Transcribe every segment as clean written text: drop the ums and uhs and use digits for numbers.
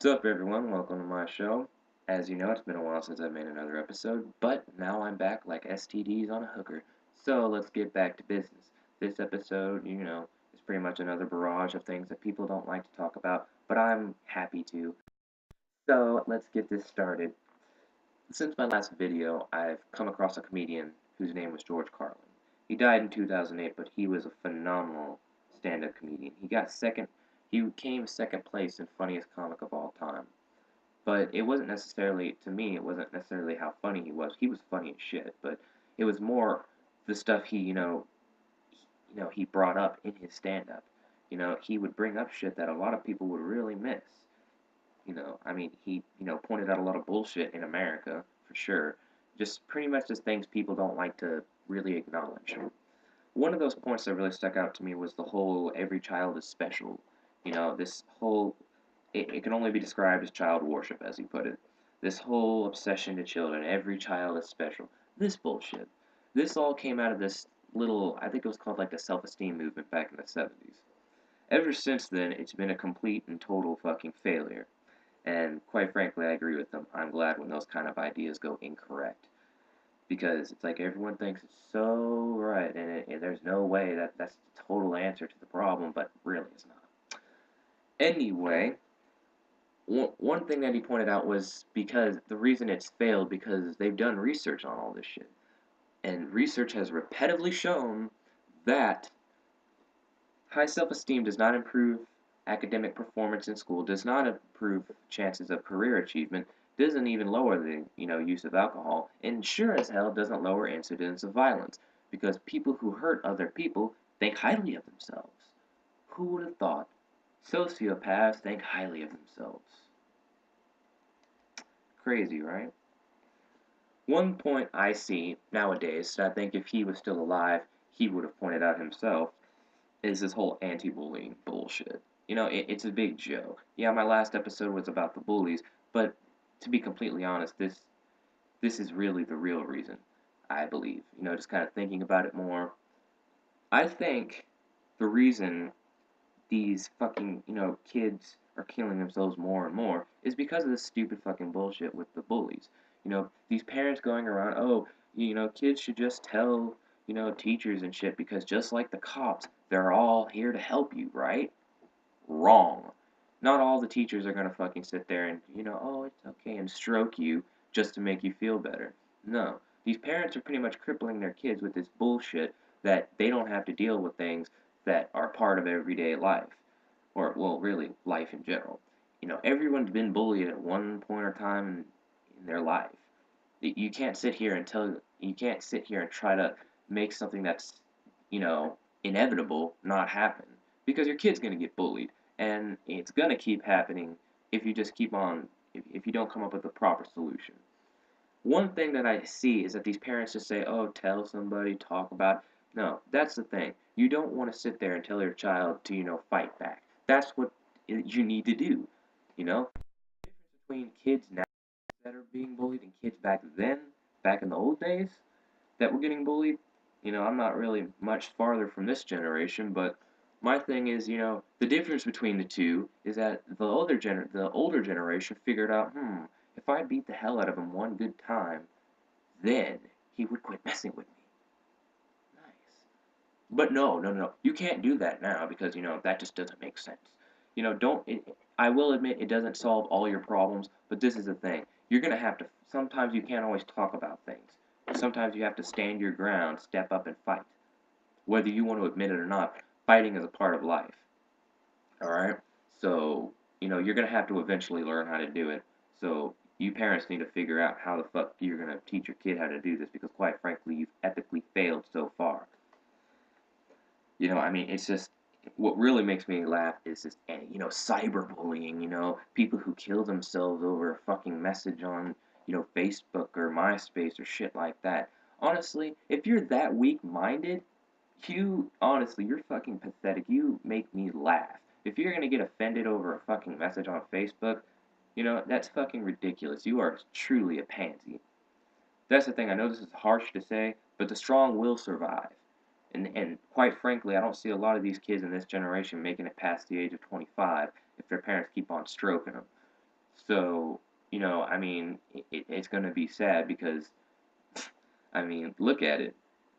Sup everyone, welcome to my show. As you know, it's been a while since I've made another episode, but now I'm back like STDs on a hooker. So let's get back to business. This episode, is pretty much another barrage of things that people don't like to talk about, but I'm happy to. So let's get this started. Since my last video, I've come across a comedian whose name was George Carlin. He died in 2008, but he was a phenomenal stand-up comedian. He came second place in funniest comic of all time. But it wasn't necessarily, to me, it wasn't necessarily how funny he was. He was funny as shit, but it was more the stuff he brought up in his stand-up. He would bring up shit that a lot of people would really miss. He pointed out a lot of bullshit in America, for sure. Just pretty much just things people don't like to really acknowledge. One of those points that really stuck out to me was the whole every child is special. This whole it can only be described as child worship, as he put it. This whole obsession to children, every child is special. This bullshit. This all came out of this little, I think it was called like the self-esteem movement back in the 70s. Ever since then, it's been a complete and total fucking failure. And quite frankly, I agree with them. I'm glad when those kind of ideas go incorrect. Because it's like everyone thinks it's so right, and there's no way that that's the total answer to the problem, but really it's not. Anyway, one thing that he pointed out was because the reason it's failed because they've done research on all this shit. And research has repetitively shown that high self-esteem does not improve academic performance in school, does not improve chances of career achievement, doesn't even lower the use of alcohol, and sure as hell doesn't lower incidence of violence because people who hurt other people think highly of themselves. Who would have thought? Sociopaths think highly of themselves. Crazy, right? One point I see nowadays, I think if he was still alive, he would have pointed out himself, is this whole anti-bullying bullshit. It's a big joke. Yeah, my last episode was about the bullies, but to be completely honest, this is really the real reason, I believe. Just kind of thinking about it more. I think the reason these fucking, kids are killing themselves more and more is because of this stupid fucking bullshit with the bullies. These parents going around, oh, kids should just tell, teachers and shit because just like the cops, they're all here to help you, right? Wrong. Not all the teachers are gonna fucking sit there and, oh, it's okay, and stroke you just to make you feel better. No. These parents are pretty much crippling their kids with this bullshit that they don't have to deal with things that are part of everyday life. Or, well, really, life in general. Everyone's been bullied at one point or time in their life. You can't sit here and try to make something that's, you know, inevitable not happen because your kid's gonna get bullied and it's gonna keep happening if you just keep on if you don't come up with a proper solution. One thing that I see is that these parents just say, "Oh, tell somebody, talk about it." No, that's the thing. You don't want to sit there and tell your child to, fight back. That's what you need to do. You know, the difference between kids now that are being bullied and kids back then, back in the old days, that were getting bullied. I'm not really much farther from this generation, but my thing is, the difference between the two is that the older generation figured out, if I beat the hell out of him one good time, then he would quit messing with me. Nice. But no, no, no, you can't do that now because that just doesn't make sense. Don't. I will admit it doesn't solve all your problems, but this is the thing. You're gonna have to. Sometimes you can't always talk about things. Sometimes you have to stand your ground, step up, and fight. Whether you want to admit it or not, fighting is a part of life. All right. So you're gonna have to eventually learn how to do it. So you parents need to figure out how the fuck you're gonna teach your kid how to do this because quite frankly, you've epically failed so far. It's just what really makes me laugh is this, cyberbullying. People who kill themselves over a fucking message on, Facebook or MySpace or shit like that. Honestly, if you're that weak-minded, you're fucking pathetic. You make me laugh. If you're gonna get offended over a fucking message on Facebook, that's fucking ridiculous. You are truly a pansy. That's the thing. I know this is harsh to say, but the strong will survive. And quite frankly, I don't see a lot of these kids in this generation making it past the age of 25 if their parents keep on stroking them. So, I mean, it's going to be sad because, I mean, look at it.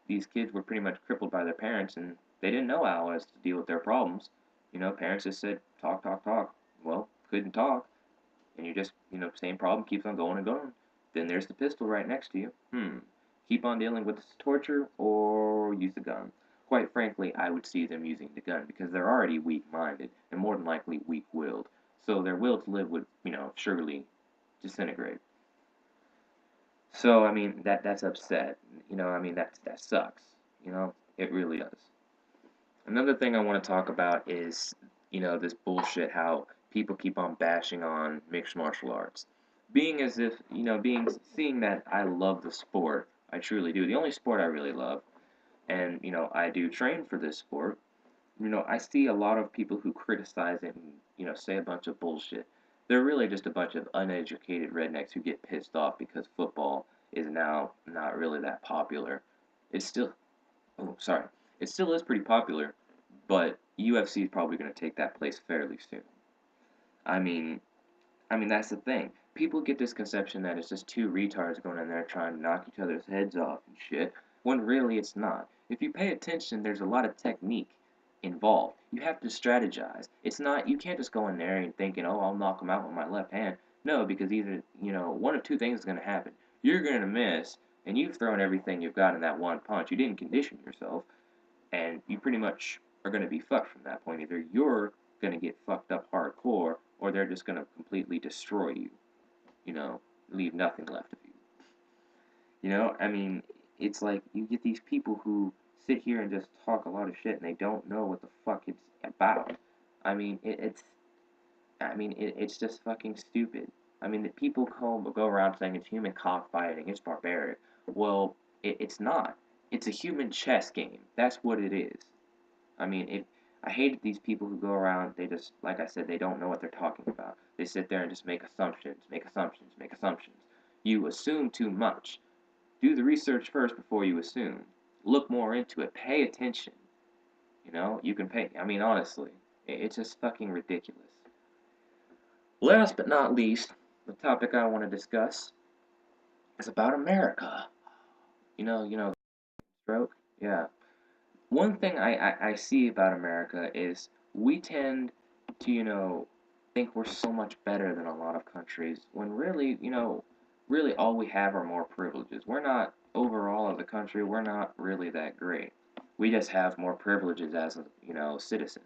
These kids were pretty much crippled by their parents and they didn't know how else to deal with their problems. Parents just said, talk, talk, talk. Well, couldn't talk. And you just, same problem keeps on going and going. Then there's the pistol right next to you. Keep on dealing with this torture or use the gun. Quite frankly, I would see them using the gun because they're already weak-minded and more than likely weak-willed. So their will to live would, surely disintegrate. So I mean that's upset. I mean that sucks. It really does. Another thing I want to talk about is, this bullshit how people keep on bashing on mixed martial arts. Being as if, seeing that I love the sport, I truly do. The only sport I really love, and, I do train for this sport. I see a lot of people who criticize it and, say a bunch of bullshit. They're really just a bunch of uneducated rednecks who get pissed off because football is now not really that popular. It's still, oh, sorry. It still is pretty popular, but UFC is probably going to take that place fairly soon. I mean, that's the thing. People get this conception that it's just two retards going in there trying to knock each other's heads off and shit, when really it's not. If you pay attention, there's a lot of technique involved. You have to strategize. It's not, you can't just go in there and thinking, oh, I'll knock him out with my left hand. No, because either, one of two things is going to happen. You're going to miss, and you've thrown everything you've got in that one punch. You didn't condition yourself, and you pretty much are going to be fucked from that point. Either you're going to get fucked up hardcore, or they're just going to completely destroy you, you know, leave nothing left of you. I mean, it's like you get these people who sit here and just talk a lot of shit and they don't know what the fuck it's about. I mean, it's just fucking stupid. I mean, the people go around saying it's human cockfighting, it's barbaric. Well, it's not. It's a human chess game. That's what it is. I mean, I hate these people who go around, they just, like I said, they don't know what they're talking about. They sit there and just make assumptions, make assumptions, make assumptions. You assume too much. Do the research first before you assume. Look more into it. Pay attention. You can pay. I mean, honestly, it's just fucking ridiculous. Last but not least, the topic I want to discuss is about America. Stroke? Yeah. One thing I see about America is we tend to, think we're so much better than a lot of countries when really, really all we have are more privileges. We're not, overall as a country, we're not really that great. We just have more privileges as, citizens.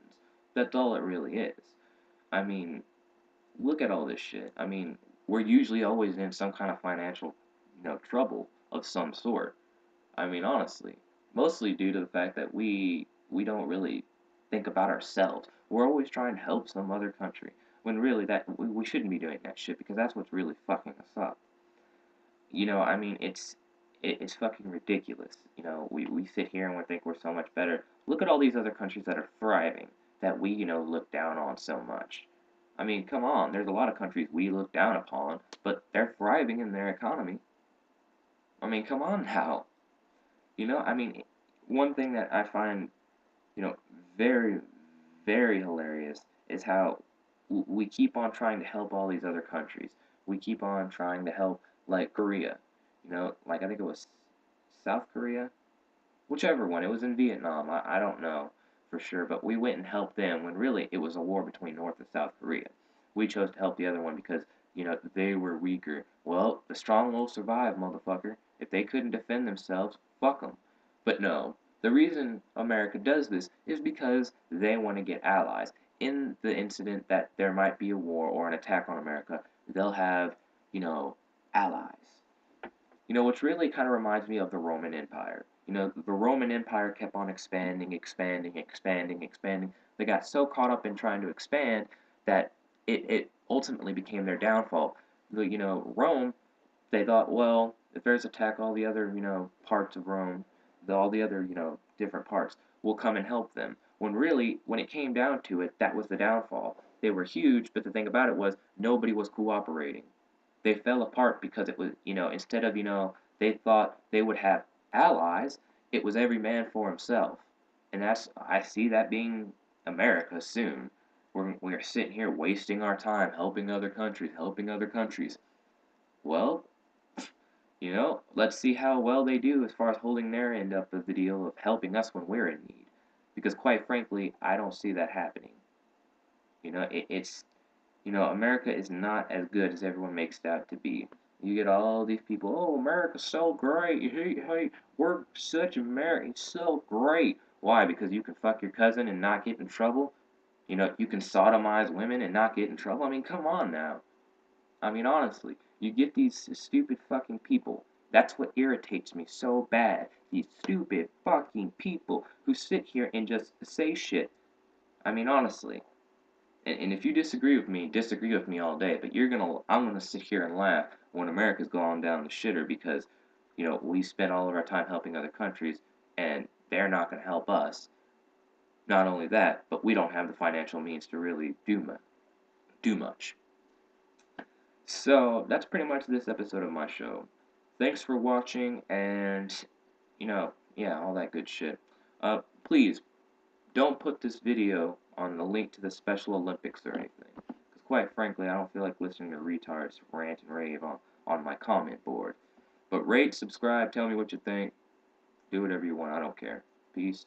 That's all it really is. I mean, look at all this shit. I mean, we're usually always in some kind of financial, trouble of some sort. I mean, honestly, mostly due to the fact that we don't really think about ourselves. We're always trying to help some other country when really that we shouldn't be doing that shit because that's what's really fucking us up. I mean, it's fucking ridiculous. We sit here and we think we're so much better. Look at all these other countries that are thriving that we, look down on so much. I mean, come on, there's a lot of countries we look down upon, but they're thriving in their economy. I mean, come on now. I mean, one thing that I find, you know, very, very hilarious is how we keep on trying to help all these other countries. We keep on trying to help, like Korea. Like I think it was South Korea, whichever one. It was in Vietnam. I don't know for sure, but we went and helped them when really it was a war between North and South Korea. We chose to help the other one because, they were weaker. Well, the strong will survive, motherfucker. If they couldn't defend themselves, fuck them. But no, the reason America does this is because they want to get allies. In the incident that there might be a war or an attack on America, they'll have, allies. Which really kind of reminds me of the Roman Empire. The Roman Empire kept on expanding, expanding, expanding, expanding. They got so caught up in trying to expand that it ultimately became their downfall. Rome, they thought, well, if there's attack, all the other, parts of Rome, all the other, different parts will come and help them. When really, when it came down to it, that was the downfall. They were huge, but the thing about it was nobody was cooperating. They fell apart because it was, instead of, they thought they would have allies, it was every man for himself. And I see that being America soon. we're sitting here wasting our time helping other countries, helping other countries. Well, let's see how well they do as far as holding their end up of the deal of helping us when we're in need. Because quite frankly, I don't see that happening. It's America is not as good as everyone makes it out to be. You get all these people, oh, America's so great. Hey, hey, we're such America, it's so great. Why? Because you can fuck your cousin and not get in trouble? You can sodomize women and not get in trouble? I mean, come on now. I mean, honestly, you get these stupid fucking people. That's what irritates me so bad. These stupid fucking people who sit here and just say shit. I mean, honestly. And if you disagree with me all day. But I'm gonna sit here and laugh when America's going down the shitter because, we spend all of our time helping other countries and they're not gonna help us. Not only that, but we don't have the financial means to really do much. So that's pretty much this episode of my show. Thanks for watching, and yeah, all that good shit. Please don't put this video on the link to the Special Olympics or anything, because quite frankly, I don't feel like listening to retards rant and rave on my comment board. But rate, subscribe, tell me what you think, do whatever you want. I don't care. Peace.